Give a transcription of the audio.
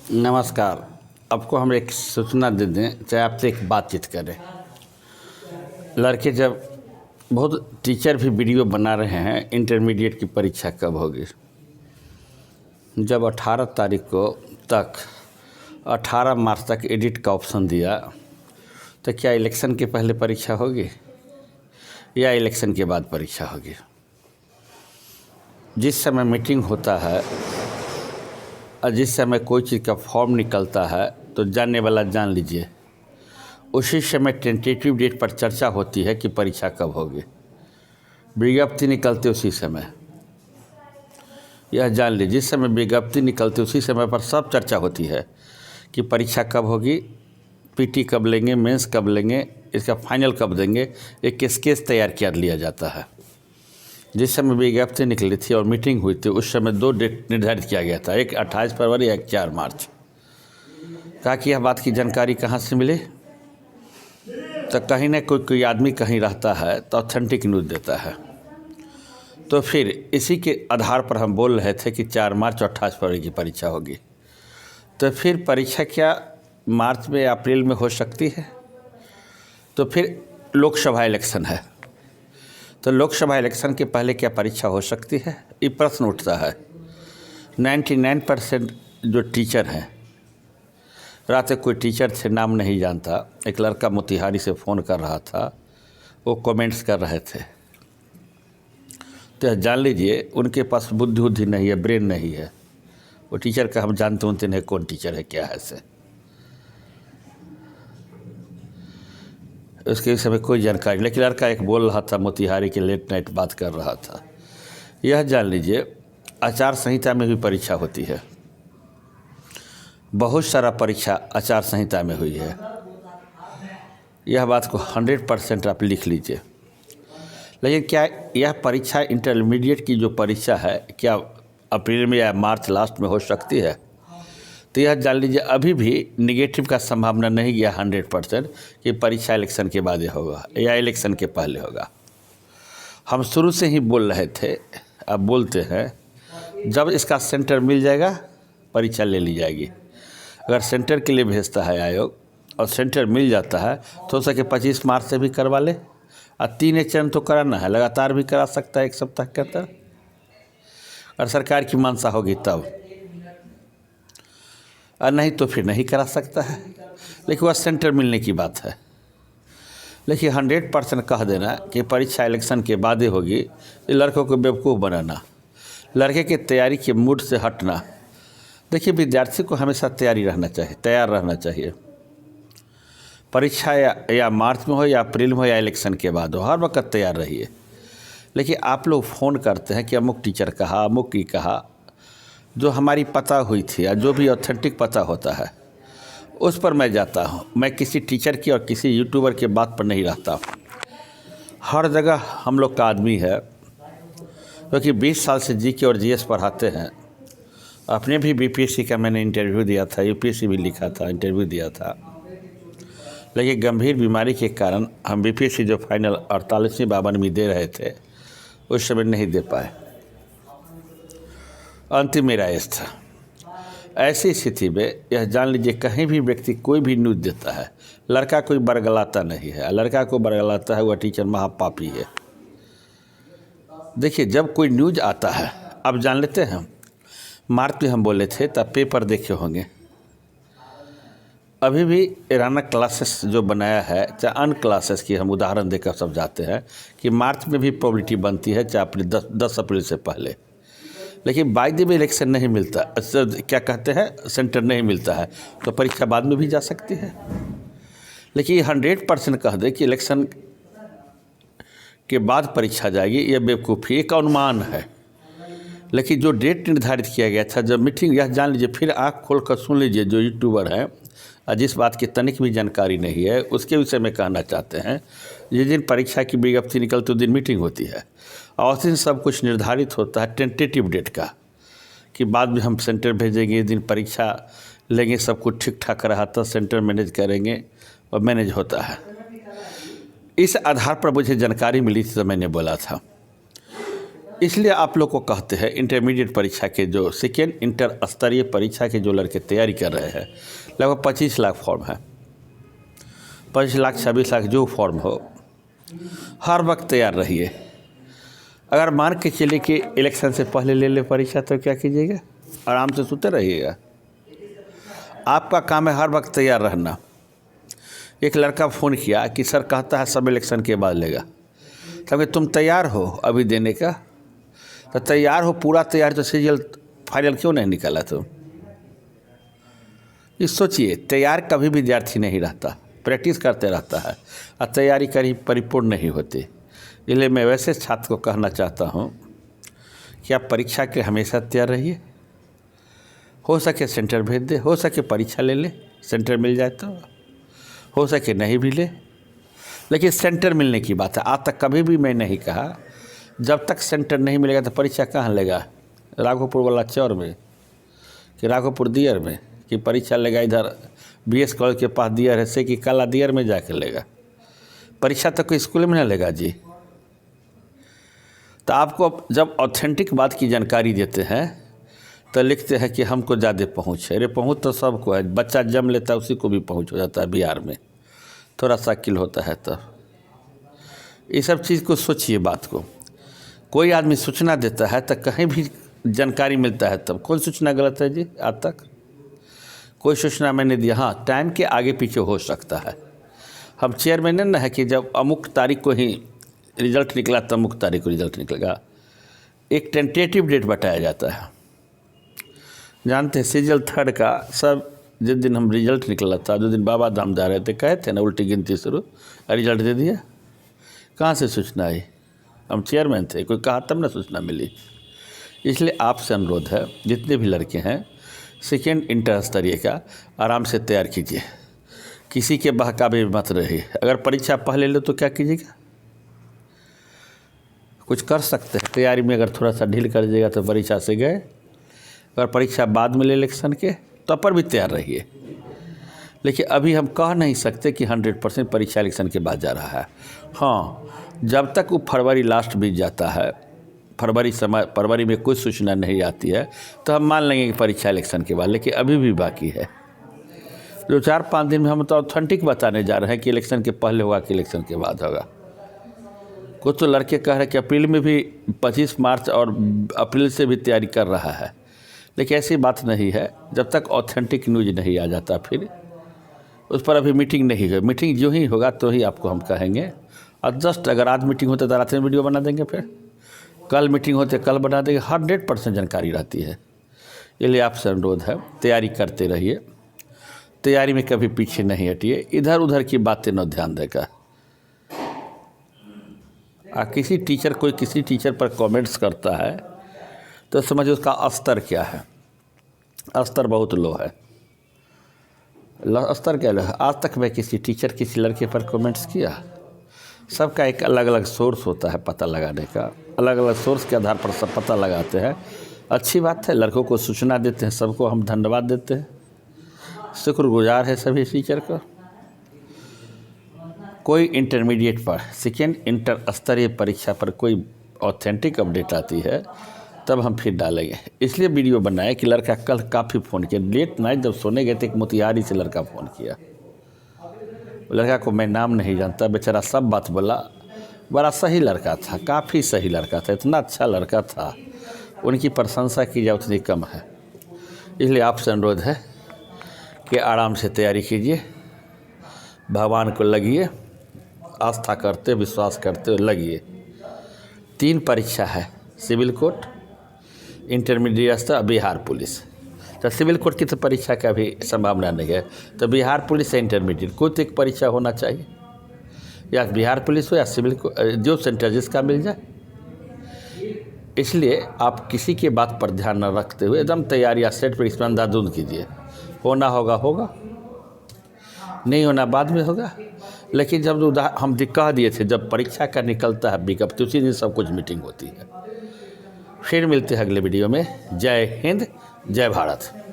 नमस्कार। आपको हम एक सूचना दे दें, चाहे आपसे एक बातचीत करें। लड़के जब बहुत टीचर भी वीडियो बना रहे हैं इंटरमीडिएट की परीक्षा कब होगी। जब 18 तारीख को तक 18 मार्च तक एडिट का ऑप्शन दिया, तो क्या इलेक्शन के पहले परीक्षा होगी या इलेक्शन के बाद परीक्षा होगी? जिस समय मीटिंग होता है और जिस समय कोई चीज़ का फॉर्म निकलता है तो जानने वाला जान लीजिए, उसी समय टेंटेटिव डेट पर चर्चा होती है कि परीक्षा कब होगी। विज्ञप्ति निकलती उसी समय, यह जान लीजिए, जिस समय विज्ञप्ति निकलती उसी समय पर सब चर्चा होती है कि परीक्षा कब होगी, पीटी कब लेंगे, मेंस कब लेंगे, इसका फाइनल कब देंगे। एक स्केच तैयार कर लिया जाता है। जिस समय विज्ञप्ति निकली थी और मीटिंग हुई थी, उस समय 2 डेट निर्धारित किया गया था, एक 28 फरवरी, एक 4 मार्च। कहा कि यह बात की जानकारी कहाँ से मिले, तो कहीं ना कोई आदमी कहीं रहता है तो ऑथेंटिक न्यूज़ देता है। तो फिर इसी के आधार पर हम बोल रहे थे कि 4 मार्च और 28 फरवरी की परीक्षा होगी। तो फिर परीक्षा क्या मार्च में या अप्रैल में हो सकती है? तो फिर लोकसभा इलेक्शन है, तो लोकसभा इलेक्शन के पहले क्या परीक्षा हो सकती है? ये प्रश्न उठता है। 99% जो टीचर हैं, रात कोई टीचर थे, नाम नहीं जानता, एक लड़का मोतिहारी से फ़ोन कर रहा था, वो कमेंट्स कर रहे थे। तो जान लीजिए उनके पास बुद्धि नहीं है, ब्रेन नहीं है। वो टीचर का हम जानते नहीं कौन टीचर है, क्या है से, उसके विषय में कोई जानकारी। लेकिन लड़का एक बोल रहा था, मोतिहारी के लेट नाइट बात कर रहा था। यह जान लीजिए आचार संहिता में भी परीक्षा होती है। बहुत सारा परीक्षा आचार संहिता में हुई है। यह बात को 100% आप लिख लीजिए। लेकिन क्या यह परीक्षा इंटरमीडिएट की जो परीक्षा है, क्या अप्रैल में या मार्च लास्ट में हो सकती है? तो यह जान लीजिए अभी भी निगेटिव का संभावना नहीं गया 100% कि परीक्षा इलेक्शन के बाद होगा या इलेक्शन के पहले होगा। हम शुरू से ही बोल रहे थे, अब बोलते हैं, जब इसका सेंटर मिल जाएगा परीक्षा ले ली जाएगी। अगर सेंटर के लिए भेजता है आयोग और सेंटर मिल जाता है तो हो सके 25 मार्च से भी करवा ले, और 3 चरण तो कराना है, लगातार भी करा सकता है 1 सप्ताह के अंदर, और सरकार की मंशा होगी तब, और नहीं तो फिर नहीं करा सकता है। लेकिन वह सेंटर मिलने की बात है। लेकिन 100% कह देना कि परीक्षा इलेक्शन के बाद ही होगी, ये लड़कों को बेवकूफ़ बनाना, लड़के के तैयारी के मूड से हटना। देखिए विद्यार्थी को हमेशा तैयार रहना चाहिए। परीक्षा या मार्च में हो या अप्रैल में हो या इलेक्शन के बाद हो, हर वक्त तैयार रहिए। लेकिन आप लोग फ़ोन करते हैं कि अमुक टीचर कहा, अमुक की कहा, जो हमारी पता हुई थी या जो भी ऑथेंटिक पता होता है उस पर मैं जाता हूँ। मैं किसी टीचर की और किसी यूट्यूबर के बात पर नहीं रहता। हर जगह हम लोग का आदमी है, क्योंकि 20 साल से जीके और जीएस पढ़ाते हैं। अपने भी बीपीएससी का मैंने इंटरव्यू दिया था, यूपीएससी भी लिखा था, इंटरव्यू दिया था। लेकिन गंभीर बीमारी के कारण हम बीपीएससी जो फाइनल 48वीं 52वीं दे रहे थे, उस समय नहीं दे पाए, अंतिम मेरा एज था। ऐसी स्थिति में यह जान लीजिए कहीं भी व्यक्ति कोई भी न्यूज़ देता है, लड़का कोई बरगलाता नहीं है। लड़का को बरगलाता है वह टीचर महापापी है। देखिए जब कोई न्यूज़ आता है, अब जान लेते हैं, मार्च में हम बोले थे तब पेपर देखे होंगे, अभी भी ईराना क्लासेस जो बनाया है, चाहे अन्य क्लासेस की हम उदाहरण देकर समझाते हैं कि मार्च में भी प्रोबेबिलिटी बनती है, चाहे अपने 10 अप्रैल से पहले। लेकिन बाय द वे इलेक्शन नहीं मिलता, क्या कहते हैं, सेंटर नहीं मिलता है, तो परीक्षा बाद में भी जा सकती है। लेकिन 100% कह दे कि इलेक्शन के बाद परीक्षा जाएगी, यह बेवकूफ़ी, एक अनुमान है। लेकिन जो डेट निर्धारित किया गया था, जब मीटिंग, यह जान लीजिए, फिर आँख खोल कर सुन लीजिए, जो यूट्यूबर हैं और जिस बात की तनिक भी जानकारी नहीं है उसके विषय में कहना चाहते हैं, जिस दिन परीक्षा की विज्ञप्ति निकलती उस दिन मीटिंग होती है और उस दिन सब कुछ निर्धारित होता है टेंटेटिव डेट का, कि बाद में हम सेंटर भेजेंगे, इस दिन परीक्षा लेंगे, सब कुछ ठीक ठाक रहा था, सेंटर मैनेज करेंगे और मैनेज होता है। इस आधार पर मुझे जानकारी मिली थी तो मैंने बोला था इसलिए आप लोग को कहते हैं इंटरमीडिएट परीक्षा के जो सेकेंड इंटर स्तरीय परीक्षा के जो लड़के तैयारी कर रहे हैं, लगभग 25 लाख फॉर्म है, 25 लाख 26 लाख जो फॉर्म हो, हर वक्त तैयार रहिए। अगर मान के चले कि इलेक्शन से पहले ले ले परीक्षा तो क्या कीजिएगा? आराम से सोते रहिएगा। आपका काम है हर वक्त तैयार रहना। एक लड़का फ़ोन किया कि सर कहता है सब इलेक्शन के बाद लेगा, तब तुम तैयार हो अभी देने का? तो तैयार हो, पूरा तैयार, तो सीरियल फाइनल क्यों नहीं निकाला तुम? ये सोचिए, तैयार कभी विद्यार्थी नहीं रहता, प्रैक्टिस करते रहता है और तैयारी कहीं परिपूर्ण नहीं होती। इसलिए मैं वैसे छात्र को कहना चाहता हूँ कि आप परीक्षा के हमेशा तैयार रहिए। हो सके सेंटर भेज दे, हो सके परीक्षा ले ले, सेंटर मिल जाए तो, हो सके नहीं भी ले, लेकिन सेंटर मिलने की बात है। आज तक कभी भी मैं नहीं कहा जब तक सेंटर नहीं मिलेगा तो परीक्षा कहाँ लेगा, राघोपुर वाला चौर में कि राघोपुर दियर में, कि परीक्षा लेगा इधर BS कॉलेज के पास दियर है से कि काला दियर में जाकर लेगा? परीक्षा तो कोई स्कूल में ना लेगा जी। तो आपको जब ऑथेंटिक बात की जानकारी देते हैं तो लिखते हैं कि हमको ज़्यादा पहुँच है। अरे पहुँच तो सबको है, बच्चा जन्म लेता है उसी को भी पहुँच हो जाता है। बिहार में थोड़ा सा अकिल होता है तब। ये सब चीज़ को सोचिए बात को। कोई आदमी सूचना देता है तो कहीं भी जानकारी मिलता है तब। कौन सूचना गलत है जी? आज तक कोई सूचना मैंने दिया, हाँ टाइम के आगे पीछे हो सकता है। हम चेयरमैन ना है कि जब अमुक तारीख को ही रिजल्ट निकला तब अमुक तारीख को रिजल्ट निकलेगा। एक टेंटेटिव डेट बताया जाता है। जानते हैं सीजल 3 का सब, जिस दिन हम रिजल्ट निकला था, जो दिन बाबा धाम जा रहे थे, कहे थे ना उल्टी गिनती शुरू, रिजल्ट दे दिया। कहाँ से सूचना आई? हम चेयरमैन थे, कोई कहा तब ना सूचना मिली। इसलिए आपसे अनुरोध है, जितने भी लड़के हैं सेकेंड इंटर स्तरीय का आराम से तैयार कीजिए, किसी के बहकावे में मत रहिए। अगर परीक्षा पहले लो तो क्या कीजिएगा? कुछ कर सकते हैं तैयारी में। अगर थोड़ा सा ढील कर दीजिएगा तो परीक्षा से गए। अगर परीक्षा बाद में ले इलेक्शन के तो पर भी तैयार रहिए। लेकिन अभी हम कह नहीं सकते कि 100% परीक्षा इलेक्शन के बाद जा रहा है। हाँ, जब तक वो फरवरी लास्ट बीत जाता है, फरवरी में कोई सूचना नहीं आती है तो हम मान लेंगे कि परीक्षा इलेक्शन के बाद। लेकिन अभी भी बाकी है। जो 4-5 दिन में हम तो ऑथेंटिक बताने जा रहे हैं कि इलेक्शन के पहले होगा कि इलेक्शन के बाद होगा। कुछ तो लड़के कह रहे हैं कि अप्रैल में भी 25 मार्च और अप्रैल से भी तैयारी कर रहा है। लेकिन ऐसी बात नहीं है। जब तक ऑथेंटिक न्यूज नहीं आ जाता फिर उस पर अभी मीटिंग नहीं है। मीटिंग जो ही होगा तो ही आपको हम कहेंगे। और जस्ट अगर आज मीटिंग होते तो रात में वीडियो बना देंगे, फिर कल मीटिंग होते कल बना देंगे। 100% जानकारी रहती है। इसलिए आपसे अनुरोध है, तैयारी करते रहिए। तैयारी में कभी पीछे नहीं हटिए। इधर उधर की बातें न ध्यान देकर। किसी टीचर पर कमेंट्स करता है तो समझो उसका स्तर क्या है। स्तर बहुत लो है। स्तर क्या लो है? आज तक मैं किसी टीचर किसी लड़के पर कमेंट्स किया? सबका एक अलग अलग सोर्स होता है पता लगाने का। अलग अलग सोर्स के आधार पर सब पता लगाते हैं। अच्छी बात है, लड़कों को सूचना देते हैं, सबको हम धन्यवाद देते हैं। शुक्रगुजार है सभी टीचर को। कोई इंटरमीडिएट पर सेकेंड इंटर स्तरीय परीक्षा पर कोई ऑथेंटिक अपडेट आती है तब हम फिर डालेंगे। इसलिए वीडियो बनाए कि लड़का कल काफ़ी फ़ोन किया। लेट नाइट जब सोने गए थे, एक मोतिहारी से लड़का फ़ोन किया। लड़का को मैं नाम नहीं जानता, बेचारा सब बात बोला। बड़ा सही लड़का था, काफ़ी सही लड़का था, इतना अच्छा लड़का था, उनकी प्रशंसा की जाए उतनी कम है। इसलिए आपसे अनुरोध है कि आराम से तैयारी कीजिए, भगवान को लगिए, आस्था करते विश्वास करते लगिए। 3 परीक्षा है, सिविल कोर्ट, इंटरमीडिएट स्तर, बिहार पुलिस। तो सिविल कोर्ट की तो परीक्षा का भी संभावना नहीं है, तो बिहार पुलिस या इंटरमीडिएट कोई तो एक परीक्षा होना चाहिए। या बिहार पुलिस हो या सिविल को, जो सेंटर जिसका मिल जाए। इसलिए आप किसी के बात पर ध्यान न रखते हुए एकदम तैयारी या सेट पर इसमें अंधाधुंध कीजिए। होना होगा होगा, नहीं होना बाद में होगा। लेकिन जब हम कह दिए थे जब परीक्षा का निकलता है विज्ञप्ति उसी दिन सब कुछ मीटिंग होती है। फिर मिलते हैं अगले वीडियो में। जय हिंद, जय भारत।